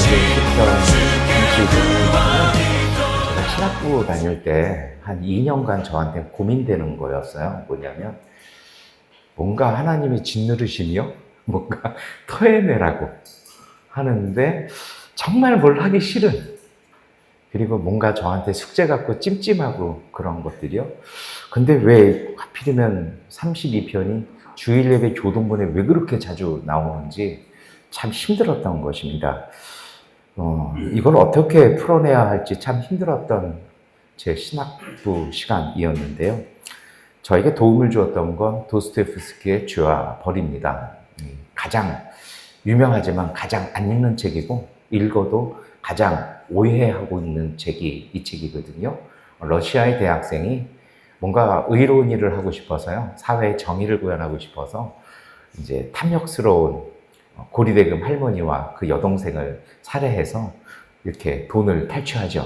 제가 신학부 다닐 때 한 2년간 저한테 고민되는 거였어요. 뭐냐면 뭔가 하나님이 짓누르시며 뭔가 토해내라고 하는데 정말 뭘 하기 싫은, 그리고 뭔가 저한테 숙제 같고 찜찜하고 그런 것들이요. 근데 왜 하필이면 32편이 주일 예배 교동본에 왜 그렇게 자주 나오는지 참 힘들었던 것입니다. 이걸 어떻게 풀어내야 할지 참 힘들었던 제 신학부 시간이었는데요. 저에게 도움을 주었던 건 도스토옙스키의 죄와 벌입니다. 가장 유명하지만 가장 안 읽는 책이고 읽어도 가장 오해하고 있는 책이 이 책이거든요. 러시아의 대학생이 뭔가 의로운 일을 하고 싶어서요. 사회의 정의를 구현하고 싶어서 이제 탐욕스러운 고리대금 할머니와 그 여동생을 살해해서 이렇게 돈을 탈취하죠.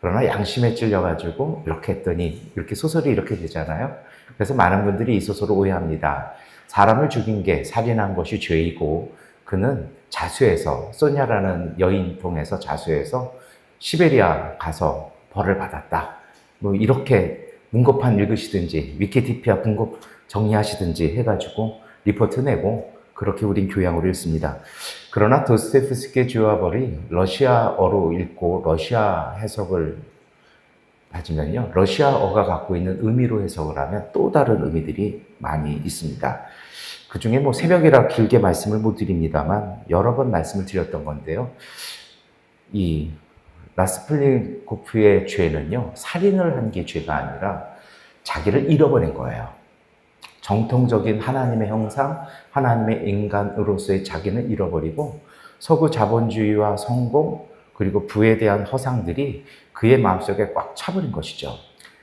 그러나 양심에 찔려가지고 이렇게 했더니 이렇게 소설이 이렇게 되잖아요. 그래서 많은 분들이 이 소설을 오해합니다. 사람을 죽인 게 살인한 것이 죄이고 그는 자수해서 소냐라는 여인 통해서 자수해서 시베리아 가서 벌을 받았다. 뭐 이렇게 문고판 읽으시든지 위키피디아 문고 정리하시든지 해가지고 리포트 내고 그렇게 우린 교양으로 읽습니다. 그러나 도스토옙스키의 죄와 벌이 러시아어로 읽고 러시아 해석을 받으면요, 러시아어가 갖고 있는 의미로 해석을 하면 또 다른 의미들이 많이 있습니다. 그 중에 뭐 새벽이라 길게 말씀을 못 드립니다만 여러 번 말씀을 드렸던 건데요. 이 라스플리코프의 죄는요, 살인을 한 게 죄가 아니라 자기를 잃어버린 거예요. 정통적인 하나님의 형상, 하나님의 인간으로서의 자기는 잃어버리고 서구 자본주의와 성공 그리고 부에 대한 허상들이 그의 마음속에 꽉 차버린 것이죠.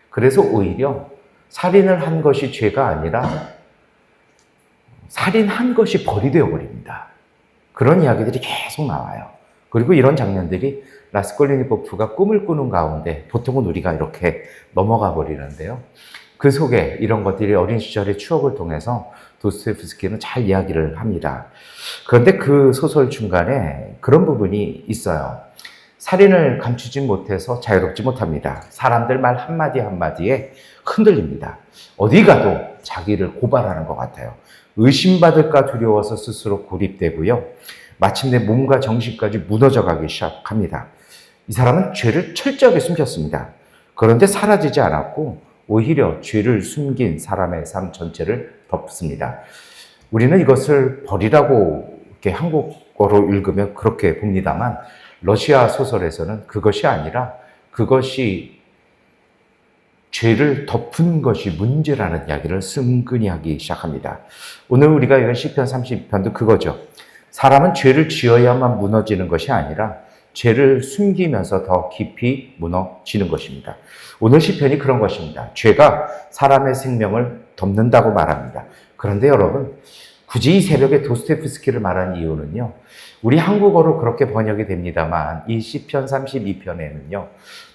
그래서 오히려 살인을 한 것이 죄가 아니라 살인한 것이 벌이 되어버립니다. 그런 이야기들이 계속 나와요. 그리고 이런 장면들이 라스콜리니코프가 꿈을 꾸는 가운데 보통은 우리가 이렇게 넘어가 버리는데요. 그 속에 이런 것들이 어린 시절의 추억을 통해서 도스토옙스키는 잘 이야기를 합니다. 그런데 그 소설 중간에 그런 부분이 있어요. 살인을 감추지 못해서 자유롭지 못합니다. 사람들 말 한마디 한마디에 흔들립니다. 어디 가도 자기를 고발하는 것 같아요. 의심받을까 두려워서 스스로 고립되고요. 마침내 몸과 정신까지 무너져가기 시작합니다. 이 사람은 죄를 철저하게 숨겼습니다. 그런데 사라지지 않았고 오히려 죄를 숨긴 사람의 삶 전체를 덮습니다. 우리는 이것을 벌이라고 이렇게 한국어로 읽으면 그렇게 봅니다만 러시아 소설에서는 그것이 아니라 그것이 죄를 덮은 것이 문제라는 이야기를 은근히 하기 시작합니다. 오늘 우리가 읽은 시편 32편도 그거죠. 사람은 죄를 지어야만 무너지는 것이 아니라 죄를 숨기면서 더 깊이 무너지는 것입니다. 오늘 시편이 그런 것입니다. 죄가 사람의 생명을 덮는다고 말합니다. 그런데 여러분, 굳이 이 새벽에 도스토옙스키를 말한 이유는요, 우리 한국어로 그렇게 번역이 됩니다만 이 시편 32편에는요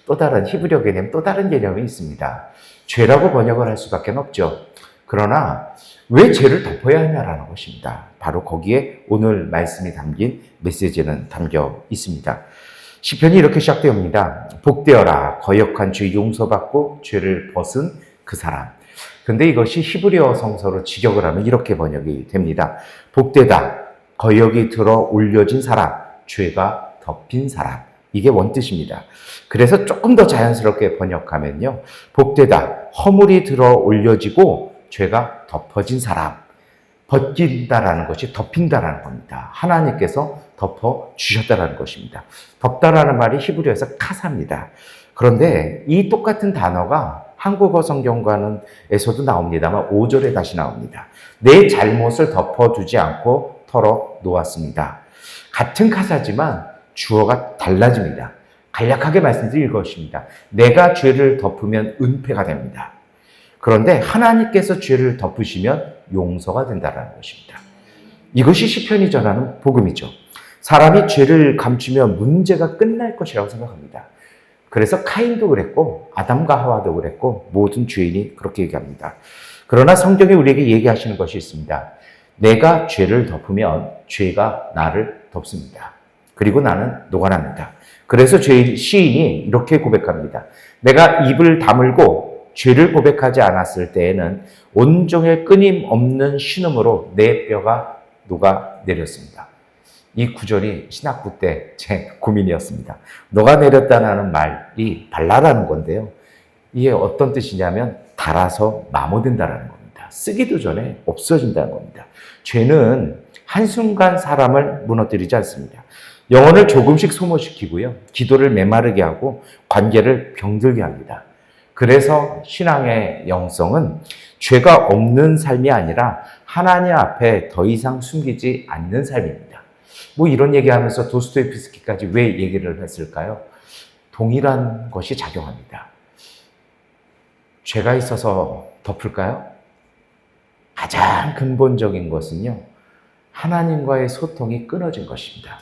또 다른 히브리어 개념, 또 다른 개념이 있습니다. 죄라고 번역을 할 수밖에 없죠. 그러나 왜 죄를 덮어야 하냐라는 것입니다. 바로 거기에 오늘 말씀이 담긴 메시지는 담겨 있습니다. 시편이 이렇게 시작되옵니다. 복되어라, 거역한 죄 용서받고 죄를 벗은 그 사람. 근데 이것이 히브리어 성서로 직역을 하면 이렇게 번역이 됩니다. 복되다, 거역이 들어 올려진 사람, 죄가 덮인 사람. 이게 원뜻입니다. 그래서 조금 더 자연스럽게 번역하면요, 복되다, 허물이 들어 올려지고 죄가 덮어진 사람. 벗긴다라는 것이 덮인다라는 겁니다. 하나님께서 덮어주셨다라는 것입니다. 덮다라는 말이 히브리어에서 카사입니다. 그런데 이 똑같은 단어가 한국어 성경에서도 나옵니다만 5절에 다시 나옵니다. 내 잘못을 덮어두지 않고 털어 놓았습니다. 같은 카사지만 주어가 달라집니다. 간략하게 말씀드릴 것입니다. 내가 죄를 덮으면 은폐가 됩니다. 그런데 하나님께서 죄를 덮으시면 용서가 된다는 것입니다. 이것이 시편이 전하는 복음이죠. 사람이 죄를 감추면 문제가 끝날 것이라고 생각합니다. 그래서 카인도 그랬고 아담과 하와도 그랬고 모든 죄인이 그렇게 얘기합니다. 그러나 성경이 우리에게 얘기하시는 것이 있습니다. 내가 죄를 덮으면 죄가 나를 덮습니다. 그리고 나는 녹아납니다. 그래서 시인이 이렇게 고백합니다. 내가 입을 다물고 죄를 고백하지 않았을 때에는 온종일 끊임없는 신음으로 내 뼈가 녹아내렸습니다. 이 구절이 신학부 때 제 고민이었습니다. 녹아내렸다는 말이 발라라는 건데요. 이게 어떤 뜻이냐면 닳아서 마모된다는 겁니다. 쓰기도 전에 없어진다는 겁니다. 죄는 한순간 사람을 무너뜨리지 않습니다. 영혼을 조금씩 소모시키고요. 기도를 메마르게 하고 관계를 병들게 합니다. 그래서 신앙의 영성은 죄가 없는 삶이 아니라 하나님 앞에 더 이상 숨기지 않는 삶입니다. 뭐 이런 얘기하면서 도스토옙스키까지 왜 얘기를 했을까요? 동일한 것이 작용합니다. 죄가 있어서 덮을까요? 가장 근본적인 것은요, 하나님과의 소통이 끊어진 것입니다.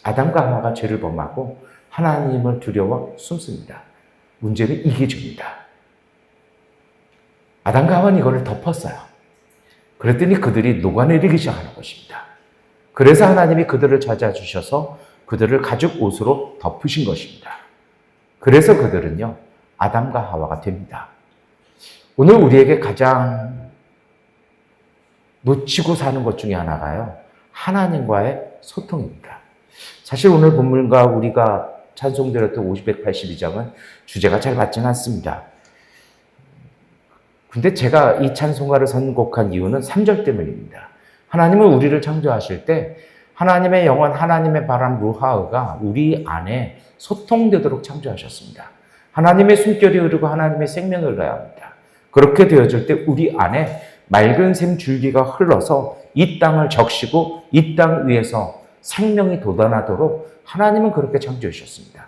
아담과 하와가 죄를 범하고 하나님을 두려워 숨습니다. 문제는 이기주입니다. 아담과 하와는 이거를 덮었어요. 그랬더니 그들이 녹아내리기 시작하는 것입니다. 그래서 하나님이 그들을 찾아주셔서 그들을 가죽 옷으로 덮으신 것입니다. 그래서 그들은요, 아담과 하와가 됩니다. 오늘 우리에게 가장 놓치고 사는 것 중에 하나가요, 하나님과의 소통입니다. 사실 오늘 본문과 우리가 찬송드렸던 582장은 주제가 잘 맞지는 않습니다. 근데 제가 이 찬송가를 선곡한 이유는 3절 때문입니다. 하나님은 우리를 창조하실 때 하나님의 영혼, 하나님의 바람, 루하흐가 우리 안에 소통되도록 창조하셨습니다. 하나님의 숨결이 흐르고 하나님의 생명이 흘러야 합니다. 그렇게 되어질 때 우리 안에 맑은 샘 줄기가 흘러서 이 땅을 적시고 이 땅 위에서 생명이 돋아나도록 하나님은 그렇게 창조해 주셨습니다.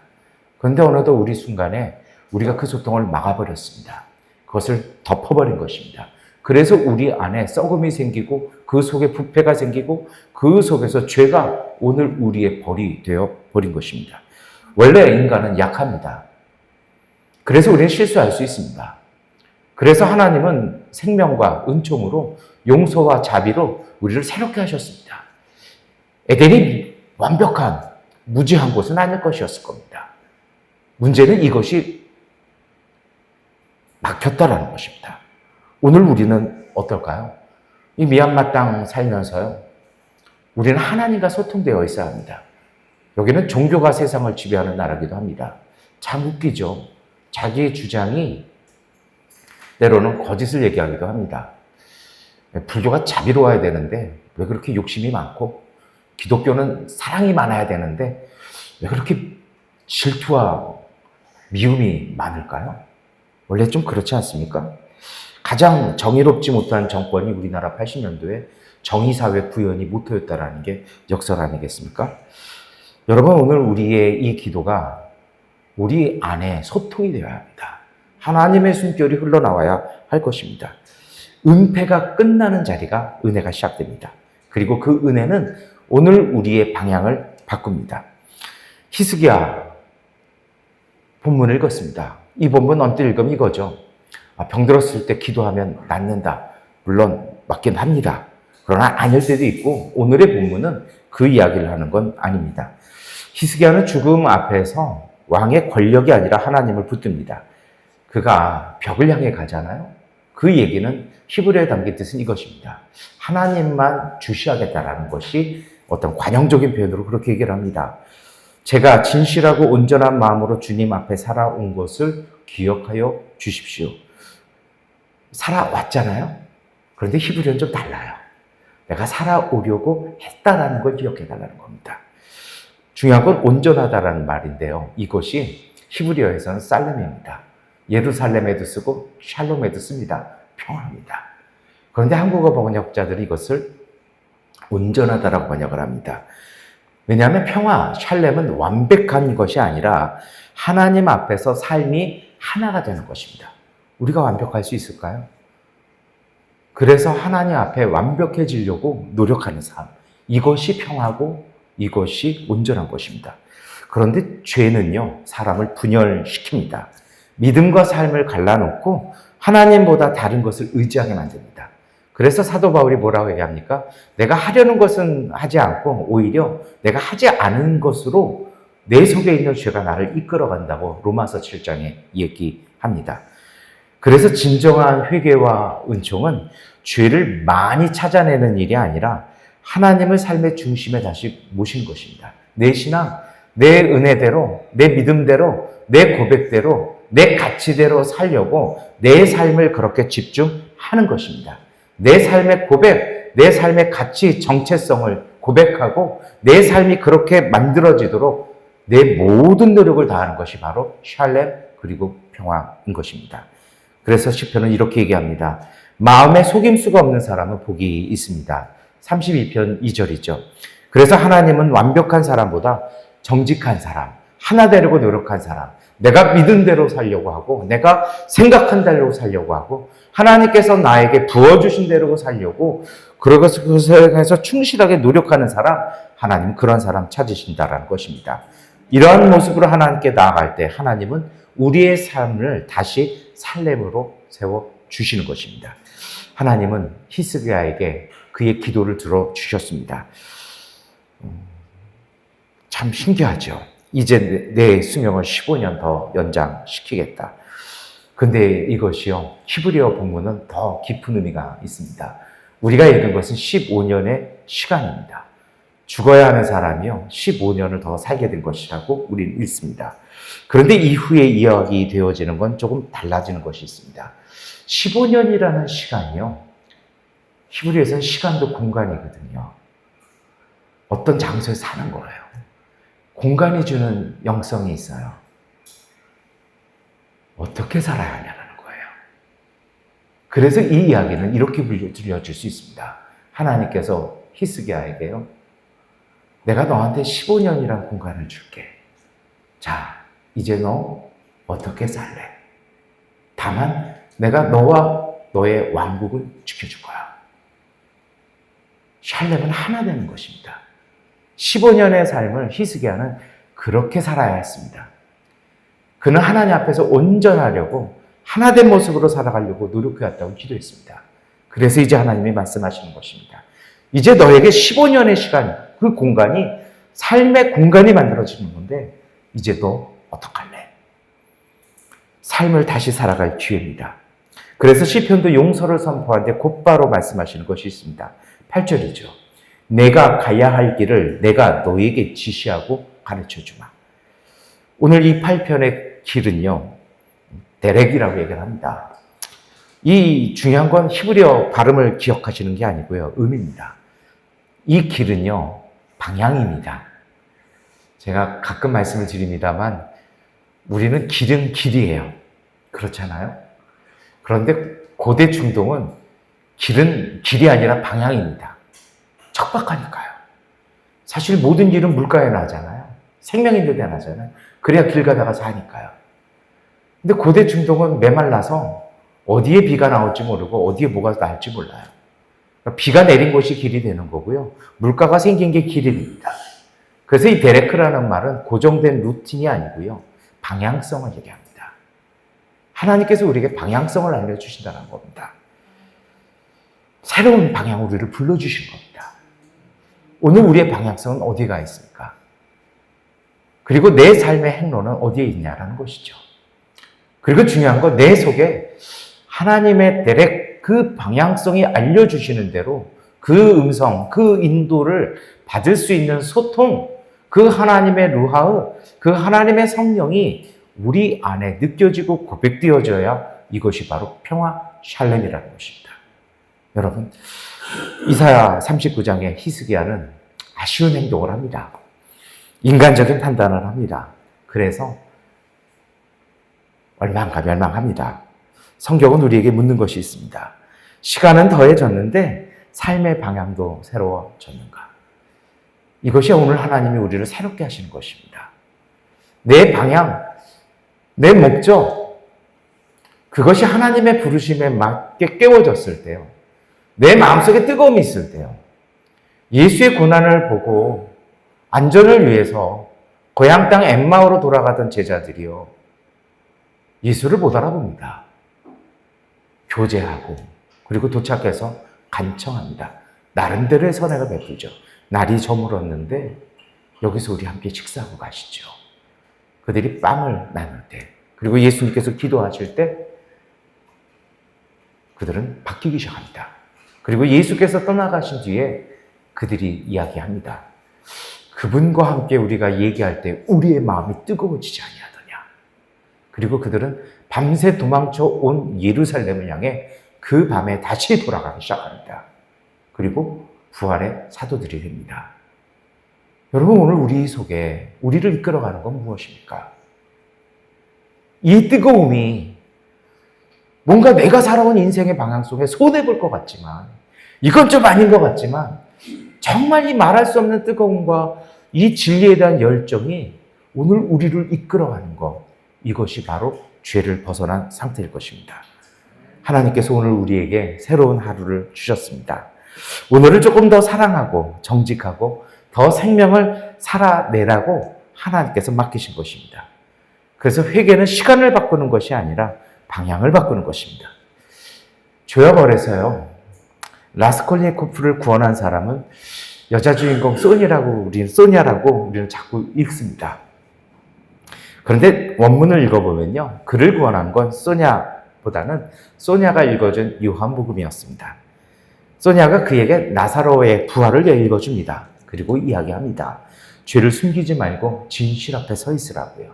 그런데 어느덧 우리 순간에 우리가 그 소통을 막아버렸습니다. 그것을 덮어버린 것입니다. 그래서 우리 안에 썩음이 생기고 그 속에 부패가 생기고 그 속에서 죄가 오늘 우리의 벌이 되어 버린 것입니다. 원래 인간은 약합니다. 그래서 우리는 실수할 수 있습니다. 그래서 하나님은 생명과 은총으로 용서와 자비로 우리를 새롭게 하셨습니다. 에덴이 완벽한 무지한 곳은 아닐 것이었을 겁니다. 문제는 이것이 막혔다라는 것입니다. 오늘 우리는 어떨까요? 이 미얀마 땅 살면서요, 우리는 하나님과 소통되어 있어야 합니다. 여기는 종교가 세상을 지배하는 나라기도 합니다. 참 웃기죠. 자기의 주장이 때로는 거짓을 얘기하기도 합니다. 불교가 자비로워야 되는데 왜 그렇게 욕심이 많고, 기독교는 사랑이 많아야 되는데 왜 그렇게 질투와 미움이 많을까요? 원래 좀 그렇지 않습니까? 가장 정의롭지 못한 정권이 우리나라 80년도에 정의사회 구현이 모토였다라는 게 역설 아니겠습니까? 여러분, 오늘 우리의 이 기도가 우리 안에 소통이 되어야 합니다. 하나님의 숨결이 흘러나와야 할 것입니다. 은폐가 끝나는 자리가 은혜가 시작됩니다. 그리고 그 은혜는 오늘 우리의 방향을 바꿉니다. 히스기야 본문을 읽었습니다. 이 본문 언뜻 읽으면 이거죠. 병들었을 때 기도하면 낫는다. 물론 맞긴 합니다. 그러나 아닐 때도 있고, 오늘의 본문은 그 이야기를 하는 건 아닙니다. 히스기야는 죽음 앞에서 왕의 권력이 아니라 하나님을 붙듭니다. 그가 벽을 향해 가잖아요. 그 얘기는 히브리어에 담긴 뜻은 이것입니다. 하나님만 주시하겠다라는 것이 어떤 관용적인 표현으로 그렇게 얘기를 합니다. 제가 진실하고 온전한 마음으로 주님 앞에 살아온 것을 기억하여 주십시오. 살아왔잖아요. 그런데 히브리어는 좀 달라요. 내가 살아오려고 했다라는 걸 기억해달라는 겁니다. 중요한 건 온전하다라는 말인데요. 이것이 히브리어에서는 살렘입니다. 예루살렘에도 쓰고 샬롬에도 씁니다. 평화입니다. 그런데 한국어 번역자들이 이것을 온전하다라고 번역을 합니다. 왜냐하면 평화, 샬렘은 완벽한 것이 아니라 하나님 앞에서 삶이 하나가 되는 것입니다. 우리가 완벽할 수 있을까요? 그래서 하나님 앞에 완벽해지려고 노력하는 삶. 이것이 평화고 이것이 온전한 것입니다. 그런데 죄는요, 사람을 분열시킵니다. 믿음과 삶을 갈라놓고 하나님보다 다른 것을 의지하게 만듭니다. 그래서 사도 바울이 뭐라고 얘기합니까? 내가 하려는 것은 하지 않고 오히려 내가 하지 않은 것으로 내 속에 있는 죄가 나를 이끌어간다고 로마서 7장에 얘기합니다. 그래서 진정한 회개와 은총은 죄를 많이 찾아내는 일이 아니라 하나님을 삶의 중심에 다시 모시는 것입니다. 내 신앙, 내 은혜대로, 내 믿음대로, 내 고백대로, 내 가치대로 살려고 내 삶을 그렇게 집중하는 것입니다. 내 삶의 고백, 내 삶의 가치, 정체성을 고백하고 내 삶이 그렇게 만들어지도록 내 모든 노력을 다하는 것이 바로 샬렘 그리고 평화인 것입니다. 그래서 시편은 이렇게 얘기합니다. 마음에 속임수가 없는 사람은 복이 있습니다. 32편 2절이죠. 그래서 하나님은 완벽한 사람보다 정직한 사람, 하나 되려고 노력한 사람, 내가 믿은 대로 살려고 하고 내가 생각한 대로 살려고 하고 하나님께서 나에게 부어주신 대로 살려고 그러고서 충실하게 노력하는 사람, 하나님은 그런 사람 찾으신다라는 것입니다. 이러한 모습으로 하나님께 나아갈 때 하나님은 우리의 삶을 다시 살렘으로 세워주시는 것입니다. 하나님은 히스기야에게 그의 기도를 들어주셨습니다. 참 신기하죠. 이제 내 수명을 15년 더 연장시키겠다. 근데 이것이요, 히브리어 본문은 더 깊은 의미가 있습니다. 우리가 읽은 것은 15년의 시간입니다. 죽어야 하는 사람이요, 15년을 더 살게 된 것이라고 우리는 읽습니다. 그런데 이후에 이야기 되어지는 건 조금 달라지는 것이 있습니다. 15년이라는 시간이요, 히브리어에서는 시간도 공간이거든요. 어떤 장소에 사는 거예요. 공간이 주는 영성이 있어요. 어떻게 살아야 하냐는 거예요. 그래서 이 이야기는 이렇게 들려줄 수 있습니다. 하나님께서 히스기야에게요, 내가 너한테 15년이란 공간을 줄게. 자, 이제 너 어떻게 살래? 다만 내가 너와 너의 왕국을 지켜줄 거야. 샬렘은 하나 되는 것입니다. 15년의 삶을 히스기야는 그렇게 살아야 했습니다. 그는 하나님 앞에서 온전하려고 하나된 모습으로 살아가려고 노력해왔다고 기도했습니다. 그래서 이제 하나님이 말씀하시는 것입니다. 이제 너에게 15년의 시간, 그 공간이 삶의 공간이 만들어지는 건데 이제 너 어떡할래? 삶을 다시 살아갈 기회입니다. 그래서 시편도 용서를 선포하는데 곧바로 말씀하시는 것이 있습니다. 8절이죠. 내가 가야 할 길을 내가 너에게 지시하고 가르쳐주마. 오늘 이 8편의 길은요, 데렉이라고 얘기를 합니다. 이 중요한 건 히브리어 발음을 기억하시는 게 아니고요, 의미입니다. 이 길은요, 방향입니다. 제가 가끔 말씀을 드립니다만 우리는 길은 길이에요. 그렇잖아요? 그런데 고대 중동은 길은 길이 아니라 방향입니다. 척박하니까요. 사실 모든 길은 물가에 나잖아요. 생명 있는 데 나잖아요. 그래야 길 가다가 사니까요. 근데 고대 중동은 메말라서 어디에 비가 나올지 모르고 어디에 뭐가 날지 몰라요. 그러니까 비가 내린 곳이 길이 되는 거고요. 물가가 생긴 게 길입니다. 그래서 이 데레크라는 말은 고정된 루틴이 아니고요, 방향성을 얘기합니다. 하나님께서 우리에게 방향성을 알려주신다는 겁니다. 새로운 방향으로 우리를 불러주신 겁니다. 오늘 우리의 방향성은 어디가 있습니까? 그리고 내 삶의 행로는 어디에 있냐라는 것이죠. 그리고 중요한 건 내 속에 하나님의 데렉, 그 방향성이 알려주시는 대로 그 음성, 그 인도를 받을 수 있는 소통, 그 하나님의 루하의, 그 하나님의 성령이 우리 안에 느껴지고 고백되어져야 이것이 바로 평화 샬렘이라는 것입니다. 여러분, 이사야 39장의 히스기야는 아쉬운 행동을 합니다. 인간적인 판단을 합니다. 그래서 멸망합니다. 성경은 우리에게 묻는 것이 있습니다. 시간은 더해졌는데 삶의 방향도 새로워졌는가? 이것이 오늘 하나님이 우리를 새롭게 하시는 것입니다. 내 방향, 내 목적, 그것이 하나님의 부르심에 맞게 깨워졌을 때요, 내 마음속에 뜨거움이 있을 때요, 예수의 고난을 보고 안전을 위해서 고향 땅 엠마오로 돌아가던 제자들이요, 예수를 못 알아봅니다. 교제하고 그리고 도착해서 간청합니다. 나름대로의 선행을 베풀죠. 날이 저물었는데 여기서 우리 함께 식사하고 가시죠. 그들이 빵을 나눌 때, 그리고 예수님께서 기도하실 때 그들은 바뀌기 시작합니다. 그리고 예수께서 떠나가신 뒤에 그들이 이야기합니다. 그분과 함께 우리가 얘기할 때 우리의 마음이 뜨거워지지 아니하더냐. 그리고 그들은 밤새 도망쳐 온 예루살렘을 향해 그 밤에 다시 돌아가기 시작합니다. 그리고 부활의 사도들이 됩니다. 여러분, 오늘 우리 속에 우리를 이끌어가는 건 무엇입니까? 이 뜨거움이 뭔가 내가 살아온 인생의 방향 속에 손해볼 것 같지만, 이건 좀 아닌 것 같지만, 정말 이 말할 수 없는 뜨거움과 이 진리에 대한 열정이 오늘 우리를 이끌어가는 것, 이것이 바로 죄를 벗어난 상태일 것입니다. 하나님께서 오늘 우리에게 새로운 하루를 주셨습니다. 오늘을 조금 더 사랑하고 정직하고 더 생명을 살아내라고 하나님께서 맡기신 것입니다. 그래서 회개는 시간을 바꾸는 것이 아니라 방향을 바꾸는 것입니다. 죄와 벌에서요, 라스콜니코프를 구원한 사람은 여자 주인공 소니아라고 우리는 자꾸 읽습니다. 그런데 원문을 읽어보면요, 그를 구원한 건 소니아보다는 소니아가 읽어준 요한복음이었습니다. 소니아가 그에게 나사로의 부활을 읽어줍니다. 그리고 이야기합니다. 죄를 숨기지 말고 진실 앞에 서 있으라고요.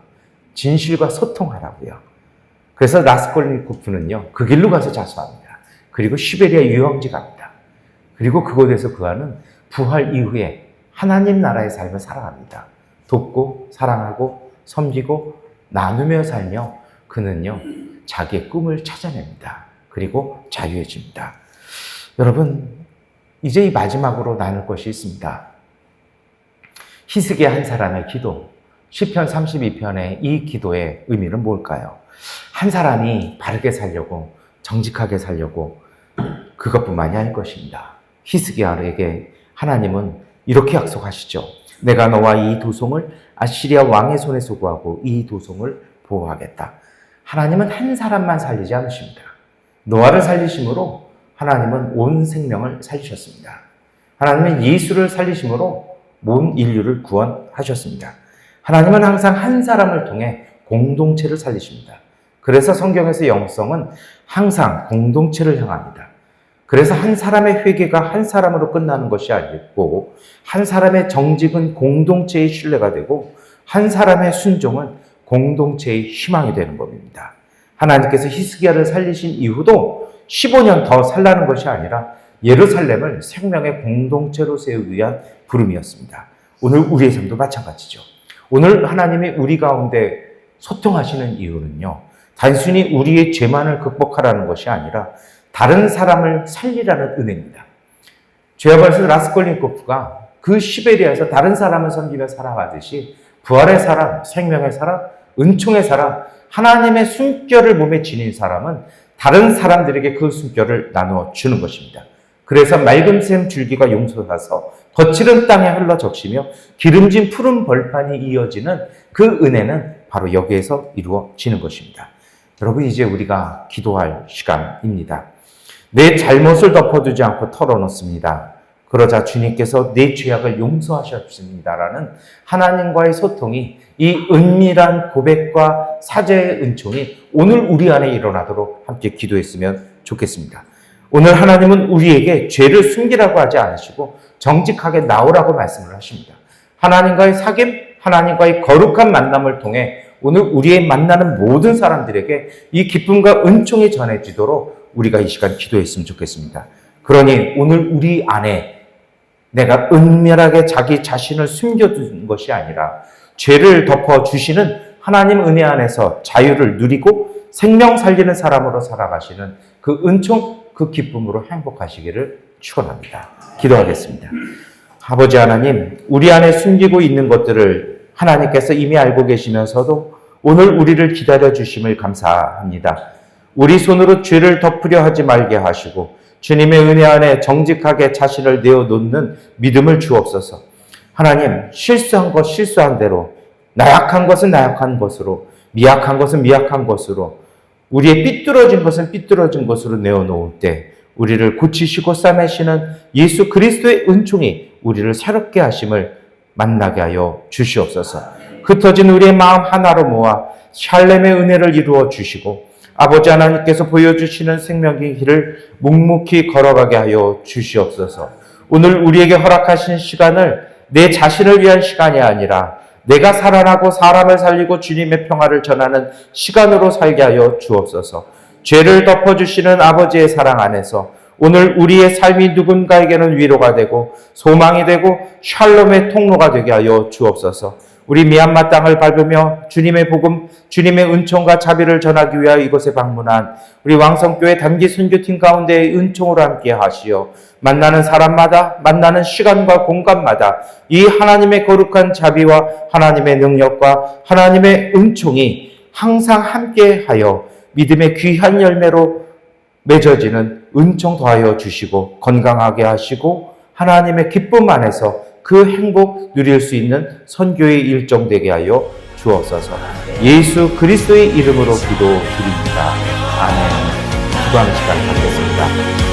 진실과 소통하라고요. 그래서 라스콜니코프는요, 그 길로 가서 자수합니다. 그리고 시베리아 유황지 갑니다. 그리고 그곳에서 그와는 부활 이후에 하나님 나라의 삶을 살아갑니다. 돕고 사랑하고 섬기고 나누며 살며 그는요, 자기의 꿈을 찾아냅니다. 그리고 자유해집니다. 여러분, 이제 이 마지막으로 나눌 것이 있습니다. 히스기야 한 사람의 기도, 시편 32편의 이 기도의 의미는 뭘까요? 한 사람이 바르게 살려고, 정직하게 살려고 그것뿐만이 아닐 것입니다. 히스기야에게 하나님은 이렇게 약속하시죠. 내가 너와 이 도성을 아시리아 왕의 손에서 구하고 이 도성을 보호하겠다. 하나님은 한 사람만 살리지 않으십니다. 노아를 살리심으로 하나님은 온 생명을 살리셨습니다. 하나님은 예수를 살리심으로 온 인류를 구원하셨습니다. 하나님은 항상 한 사람을 통해 공동체를 살리십니다. 그래서 성경에서 영성은 항상 공동체를 향합니다. 그래서 한 사람의 회개가 한 사람으로 끝나는 것이 아니고, 한 사람의 정직은 공동체의 신뢰가 되고, 한 사람의 순종은 공동체의 희망이 되는 법입니다. 하나님께서 히스기야를 살리신 이후도 15년 더 살라는 것이 아니라 예루살렘을 생명의 공동체로 세우기 위한 부름이었습니다. 오늘 우리의 삶도 마찬가지죠. 오늘 하나님이 우리 가운데 소통하시는 이유는요, 단순히 우리의 죄만을 극복하라는 것이 아니라 다른 사람을 살리라는 은혜입니다. 죄와 벌에서 라스콜니코프가 그 시베리아에서 다른 사람을 섬기며 살아가듯이 부활의 사람, 생명의 사람, 은총의 사람, 하나님의 숨결을 몸에 지닌 사람은 다른 사람들에게 그 숨결을 나누어 주는 것입니다. 그래서 맑은 샘 줄기가 용솟아서 거칠은 땅에 흘러 적시며 기름진 푸른 벌판이 이어지는 그 은혜는 바로 여기에서 이루어지는 것입니다. 여러분, 이제 우리가 기도할 시간입니다. 내 잘못을 덮어두지 않고 털어놓습니다. 그러자 주님께서 내 죄악을 용서하셨습니다라는 하나님과의 소통이, 이 은밀한 고백과 사죄의 은총이 오늘 우리 안에 일어나도록 함께 기도했으면 좋겠습니다. 오늘 하나님은 우리에게 죄를 숨기라고 하지 않으시고 정직하게 나오라고 말씀을 하십니다. 하나님과의 사귐, 하나님과의 거룩한 만남을 통해 오늘 우리의 만나는 모든 사람들에게 이 기쁨과 은총이 전해지도록 우리가 이 시간 기도했으면 좋겠습니다. 그러니 오늘 우리 안에 내가 은밀하게 자기 자신을 숨겨둔 것이 아니라 죄를 덮어주시는 하나님 은혜 안에서 자유를 누리고 생명 살리는 사람으로 살아가시는 그 은총, 그 기쁨으로 행복하시기를 축원합니다. 기도하겠습니다. 아버지 하나님, 우리 안에 숨기고 있는 것들을 하나님께서 이미 알고 계시면서도 오늘 우리를 기다려 주심을 감사합니다. 우리 손으로 죄를 덮으려 하지 말게 하시고 주님의 은혜 안에 정직하게 자신을 내어놓는 믿음을 주옵소서. 하나님, 실수한 것 실수한 대로, 나약한 것은 나약한 것으로, 미약한 것은 미약한 것으로, 우리의 삐뚤어진 것은 삐뚤어진 것으로 내어놓을 때 우리를 고치시고 싸매시는 예수 그리스도의 은총이 우리를 새롭게 하심을 만나게 하여 주시옵소서. 흩어진 우리의 마음 하나로 모아 샬렘의 은혜를 이루어 주시고 아버지 하나님께서 보여주시는 생명의 길을 묵묵히 걸어가게 하여 주시옵소서. 오늘 우리에게 허락하신 시간을 내 자신을 위한 시간이 아니라 내가 살아나고 사람을 살리고 주님의 평화를 전하는 시간으로 살게 하여 주옵소서. 죄를 덮어주시는 아버지의 사랑 안에서 오늘 우리의 삶이 누군가에게는 위로가 되고 소망이 되고 샬롬의 통로가 되게 하여 주옵소서. 우리 미얀마 땅을 밟으며 주님의 복음, 주님의 은총과 자비를 전하기 위하여 이곳에 방문한 우리 왕성교회 단기 선교팀 가운데의 은총으로 함께 하시어 만나는 사람마다, 만나는 시간과 공간마다 이 하나님의 거룩한 자비와 하나님의 능력과 하나님의 은총이 항상 함께 하여 믿음의 귀한 열매로 맺어지는 은총 더하여 주시고 건강하게 하시고 하나님의 기쁨 안에서 그 행복 누릴 수 있는 선교의 일정 되게 하여 주옵소서. 예수 그리스도의 이름으로 기도드립니다. 아멘. 기도하는 시간 갖겠습니다.